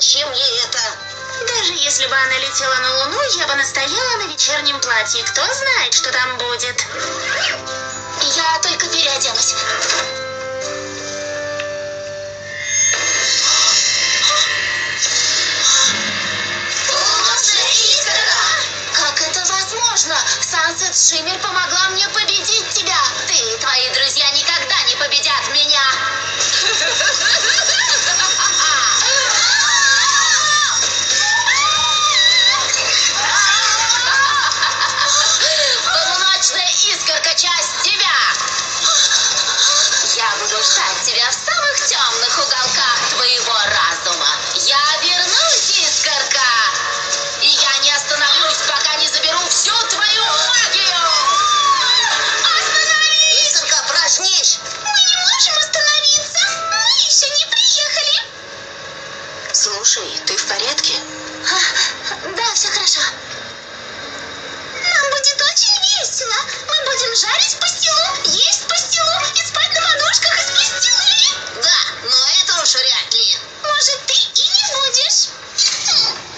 Зачем ей это? Даже если бы она летела на Луну, я бы настояла на вечернем платье. Кто знает, что там будет. Я только переоденусь. Как это возможно? Сансет Шиммер помогла мне победить тебя. Ты и твои друзья никогда не победят меня. Полуночная искорка, часть тебя. Я буду ждать тебя в самых темных уголках твоего разума. Я вернусь, искорка. И я не остановлюсь, пока не заберу всю твою магию! Остановись! Искорка, проснись! Мы не можем остановиться! Мы еще не приехали! Слушай, ты в порядке? Да, все хорошо. Нам будет очень весело. Мы будем жарить пастилу, есть пастилу и спать на подушках из пастилы. Да, но это уж вряд ли. Может, ты и не будешь?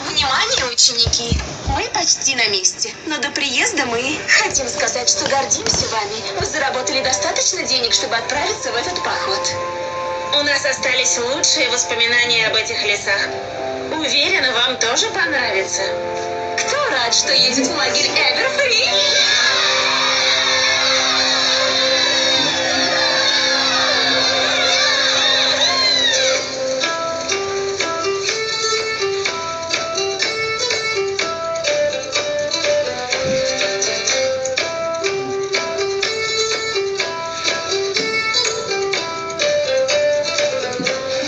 Внимание, ученики! Мы почти на месте, но до приезда мы хотим сказать, что гордимся вами. Вы заработали достаточно денег, чтобы отправиться в этот поход. У нас остались лучшие воспоминания об этих лесах. Уверена, вам тоже понравится. Кто рад, что едет в лагерь Эверфри?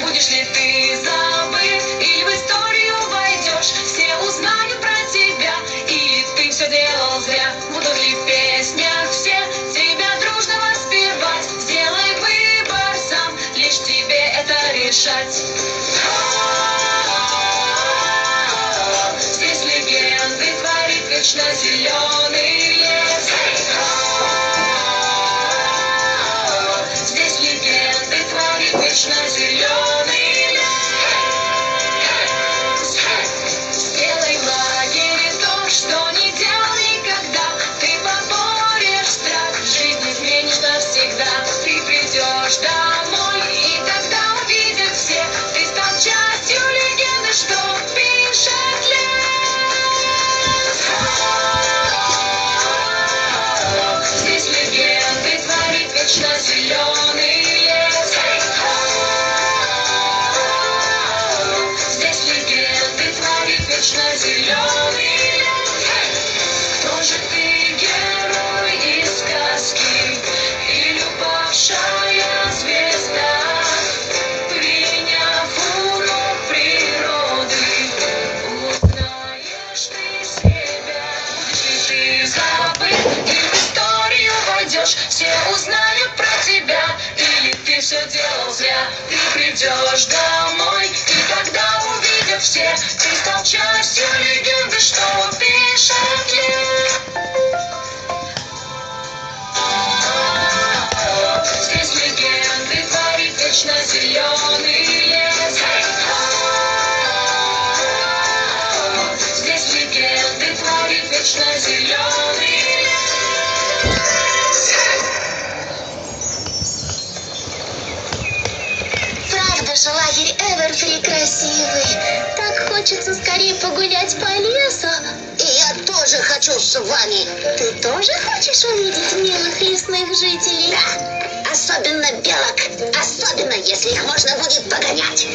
Будешь ли ты забыт или в историю войдешь? Все узнают про тебя, или ты все делал зря? Будут ли в песнях все тебя дружно воспевать? Сделай выбор сам, лишь тебе это решать. Здесь легенды творит вечно зеленый лес. Здесь легенды творит вечно зеленый лес. Сделай в лагере то, что не делал никогда. Ты поборешь страх, жизнь изменишь навсегда. Ты придешь домой, и тогда увидят все. Ты стал частью легенды, что пишет лес. Здесь легенды творит вечно зеленый лес. Здесь легенды творит вечно зеленый лес. Кто же ты, герой из сказки, или упавшая звезда? Приняв урок природы, узнаешь ты себя. Будешь ли ты забыт, или в историю войдешь? Все узнают про тебя, или ты все делал зря? Ты придешь домой, и тогда увидят все. Ты стал частью легенды, что пишет лес. Здесь легенды творит вечно зеленый лес. Здесь легенды творит вечно зеленый лес. Правда же, лагерь Эверфри красивый. Так хочется скорее погулять по лесу. И я тоже хочу с вами. Ты тоже хочешь увидеть милых лесных жителей? Да, особенно белок. Особенно, если их можно будет погонять.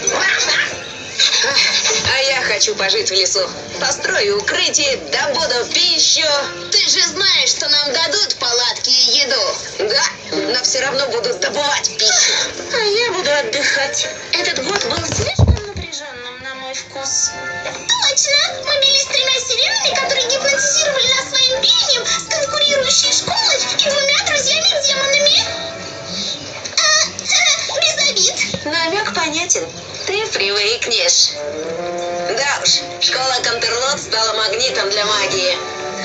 А я хочу пожить в лесу. Построю укрытие, добуду пищу. Ты же знаешь, что нам дадут палатки и еду. Да, но все равно буду добывать пищу. А я буду отдыхать. Этот год был слишком напряженным на мой вкус. Точно! Мы бились с 3 сиренами, которые гипнотизировали нас своим пением, с конкурирующей школой и 2 друзьями-демонами. Без обид. Намек понятен. Ты привыкнешь. Да уж, школа Контерлот стала магнитом для магии.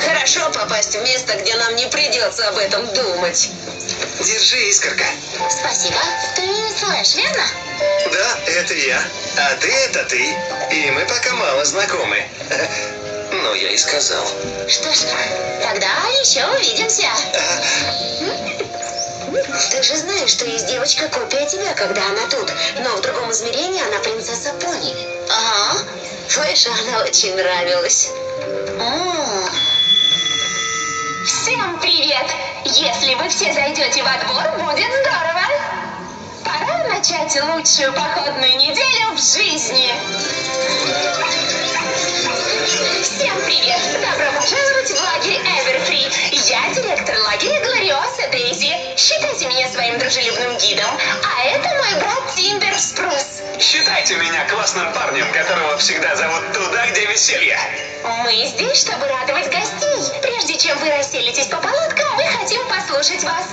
Хорошо попасть в место, где нам не придется об этом думать. Держи, искорка. Спасибо. Ты Флэш, верно? Да, это я. А ты это ты. И мы пока мало знакомы. Ну, я и сказал. Что ж, тогда еще увидимся. Ты же знаешь, что есть девочка копия тебя, когда она тут. Но в другом измерении она принцесса Пони. Ага. Флэшу она очень нравилась. О, Всем привет! Если вы все зайдете во двор, будет здорово! Пора начать лучшую походную неделю в жизни! Всем привет! Добро пожаловать в лагерь Эверфри! Я директор лагеря Глориоса Дейзи. Считайте меня своим дружелюбным гидом. А это мой брат Тимбер Спрус. Считайте меня классным парнем, которого всегда зовут туда, где веселье. Мы здесь, чтобы радовать гостей. Прежде чем вы расселитесь по палаткам, мы хотим послушать вас.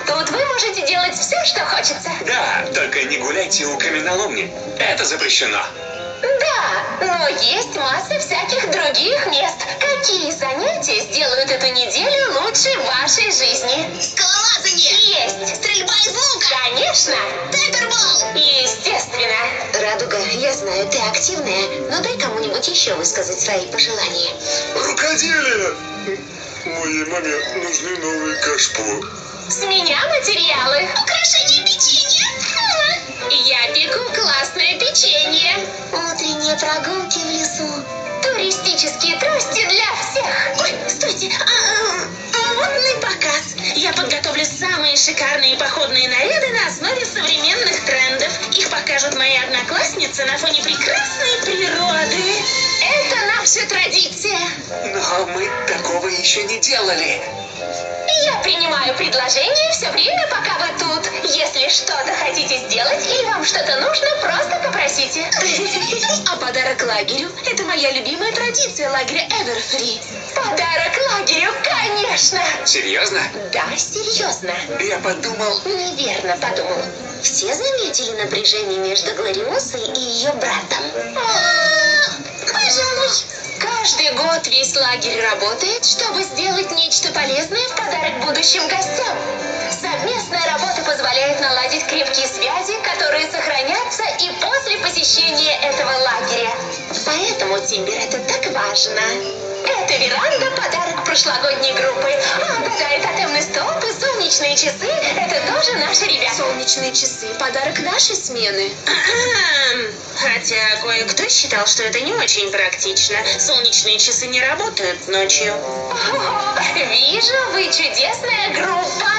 Тут вы можете делать все, что хочется. Да, только не гуляйте у каменоломни. Это запрещено. Да, но есть масса всяких других мест. Какие занятия сделают эту неделю лучше в вашей жизни? скалолазание! Есть! Стрельба из лука! Конечно! Тайбербол! Естественно! Радуга, я знаю, ты активная, но дай кому-нибудь еще высказать свои пожелания. Рукоделие! Моей маме нужны новые кашпо. С меня материалы. Украшение печенья! Я пеку классное печенье. Утренние прогулки в лесу. Туристические трости для всех. Ой, стойте, модный показ. Я подготовлю самые шикарные походные наряды на основе современных трендов. Их покажут мои одноклассницы на фоне прекрасной природы. Это наша традиция. Но мы такого еще не делали. Я принимаю предложение все время, пока вы тут. Если что-то хотите сделать или вам что-то нужно, просто попросите. А подарок лагерю – это моя любимая традиция лагеря Эверфри. Подарок лагерю, конечно. Серьезно? Да, серьезно. Я подумал... Неверно подумал. Все заметили напряжение между Глориосой и ее братом? Пожалуй. Каждый год весь лагерь работает, чтобы сделать нечто полезное в подарок будущим гостям. Совместная работа позволяет наладить крепкие связи, которые сохранятся и после посещения этого лагеря. Поэтому, Тимбер, это так важно. Эта веранда – подарок прошлогодней группы. Да, и тотемный столб и солнечные часы – это тоже наши ребята. Солнечные часы – подарок нашей смены. Хотя кое-кто считал, что это не очень практично. Солнечные часы не работают ночью. Вижу, вы чудесная группа.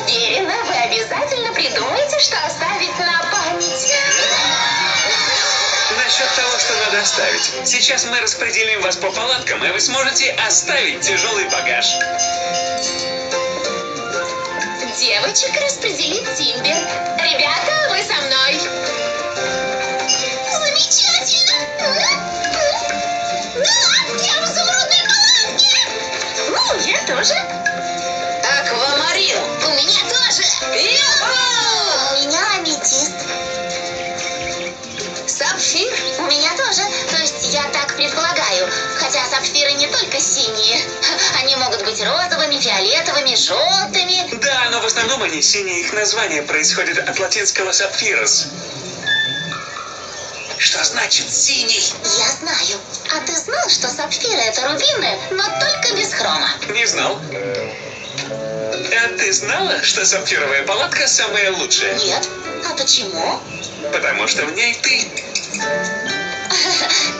Уверена, вы обязательно придумаете, что оставить на память. Насчет того, что надо оставить. Сейчас мы распределим вас по палаткам, и вы сможете оставить тяжелый багаж. Девочек распределит Тимбер. Ребята, вы со мной. Замечательно! Да, я в изумрудной палатке! Я тоже. Аквамарин! У меня тоже! У меня аметист. Сапфир! У меня тоже. То есть я так предполагаю. Хотя сапфиры не только синие. Они могут быть розовыми, фиолетовыми, желтыми. Да, но в основном они синие. Их название происходит от латинского «сапфирос». Что значит «синий»? Я знаю. А ты знал, что сапфиры это рубины, но только без хрома? Не знал. А ты знала, что сапфировая палатка самая лучшая? Нет. А почему? Потому что в ней ты.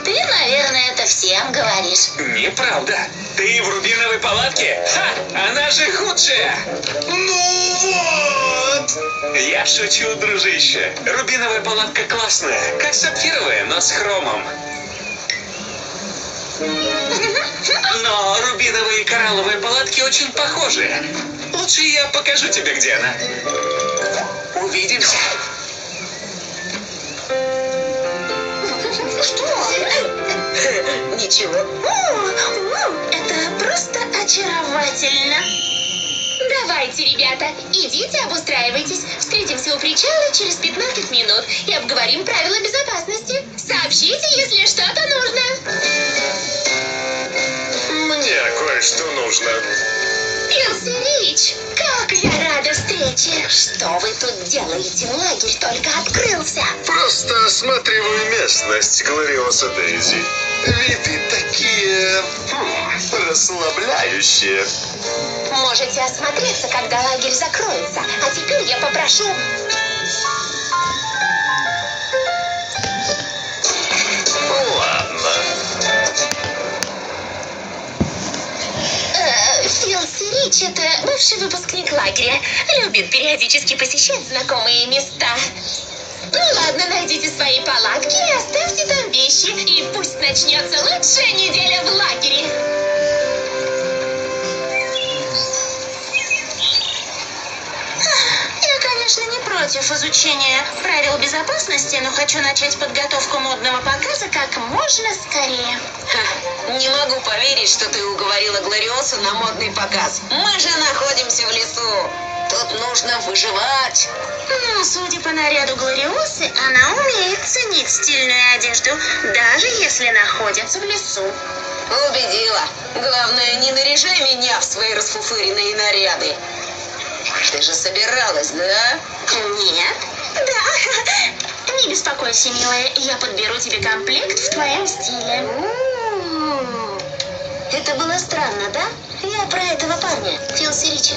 Ты, наверное, это всем говоришь. Неправда. Ты в рубиновой палатке? Ха! Она же худшая! Ну вот! Я шучу, дружище. Рубиновая палатка классная, как сапфировая, но с хромом. Но рубиновые и коралловые палатки очень похожи. Лучше я покажу тебе, где она. Увидимся. Ничего. Это просто очаровательно. Давайте, ребята, идите обустраивайтесь. Встретимся у причала через 15 минут и обговорим правила безопасности. Сообщите, если что-то нужно. Мне кое-что нужно. Илси Рич, как я рада встрече. Фелсиричи, что вы тут делаете? Лагерь только открылся. Просто осматриваю местность, Глориоса Дейзи. Виды такие расслабляющие. Можете осмотреться, когда лагерь закроется. А теперь я попрошу... Ладно. Фелсирич — это бывший выпускник лагеря. Любит периодически посещать знакомые места. Ну ладно, найдите свои палатки и оставьте там вещи. И пусть начнется лучшая неделя в лагере. Я, конечно, не против изучения правил безопасности, но хочу начать подготовку модного показа как можно скорее. Не могу поверить, что ты уговорила Глориосу на модный показ. Мы же находимся в лесу. Тут нужно выживать. Ну, судя по наряду Глориосы, она умеет ценить стильную одежду, даже если находится в лесу. Убедила. Главное, не наряжай меня в свои расфуфыренные наряды. Ты же собиралась, да? Нет? Да. Не беспокойся, милая, я подберу тебе комплект в твоем стиле. Это было странно, да? Я про этого парня, Фелсиричи.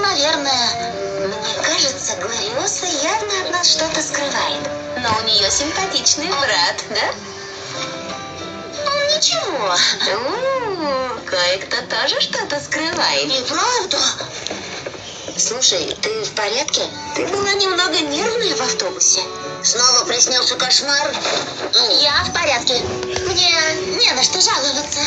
Наверное. Мне кажется, Глориоса явно от нас что-то скрывает. Но у нее симпатичный брат, да? Ничего. Кое-кто тоже что-то скрывает. Неправда. Слушай, ты в порядке? Ты была немного нервная в автобусе. Снова приснился кошмар? Я в порядке. Мне не на что жаловаться.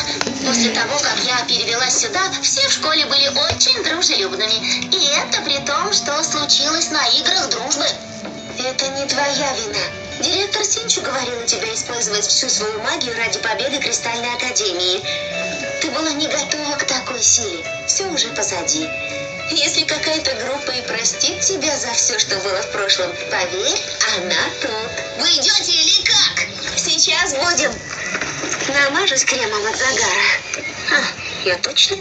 После того, как я перевелась сюда, все в школе были очень дружелюбными. И это при том, что случилось на играх дружбы. Это не твоя вина. Директор Синчу говорила тебя использовать всю свою магию ради победы Кристальной Академии. Ты была не готова к такой силе. Все уже позади. Если какая-то группа и простит тебя за все, что было в прошлом, поверь, она тут. Вы идете или как? Сейчас будем. Намажусь кремом от загара. Я точно...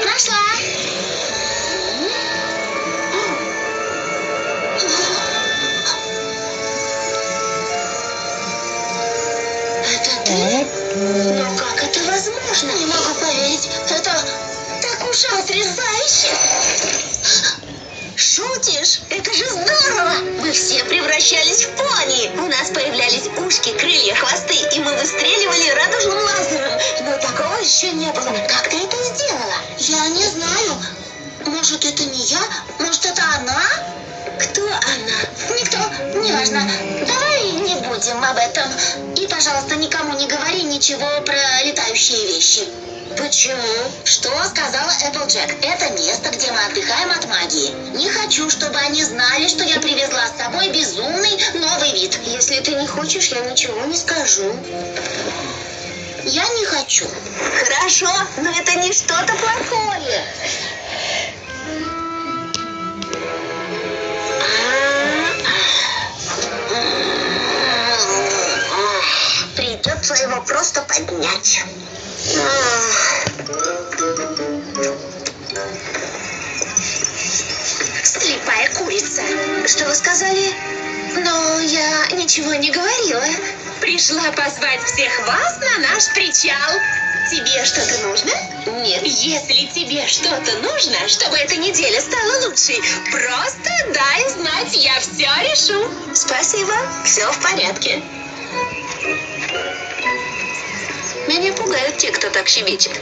Нашла. Это ты? Но как это возможно? Не могу поверить. Это так уж потрясающе. Шутишь? Это же здорово! Мы все превращались в пони. У нас появлялись ушки, крылья, хвосты, и мы выстреливали радужным лазером. Но такого еще не было. Как ты это сделала? Я не знаю. Может, это не я? Может, это она? Кто она? Никто. Неважно. Давай не будем об этом. И, пожалуйста, никому не говори ничего про летающие вещи. Почему? Что сказала Эпплджек? Это место, где мы отдыхаем от магии. Не хочу, чтобы они знали, что я привезла с собой безумный новый вид. Если ты не хочешь, я ничего не скажу. Я не хочу. Хорошо, но это не что-то плохое. Придется его просто поднять. Слепая курица. Что вы сказали? Но я ничего не говорила. Пришла позвать всех вас на наш причал. Тебе что-то нужно? Нет. Если тебе что-то нужно, чтобы эта неделя стала лучшей, просто дай знать, я все решу. Спасибо, все в порядке. Меня пугают те, кто так щебечет.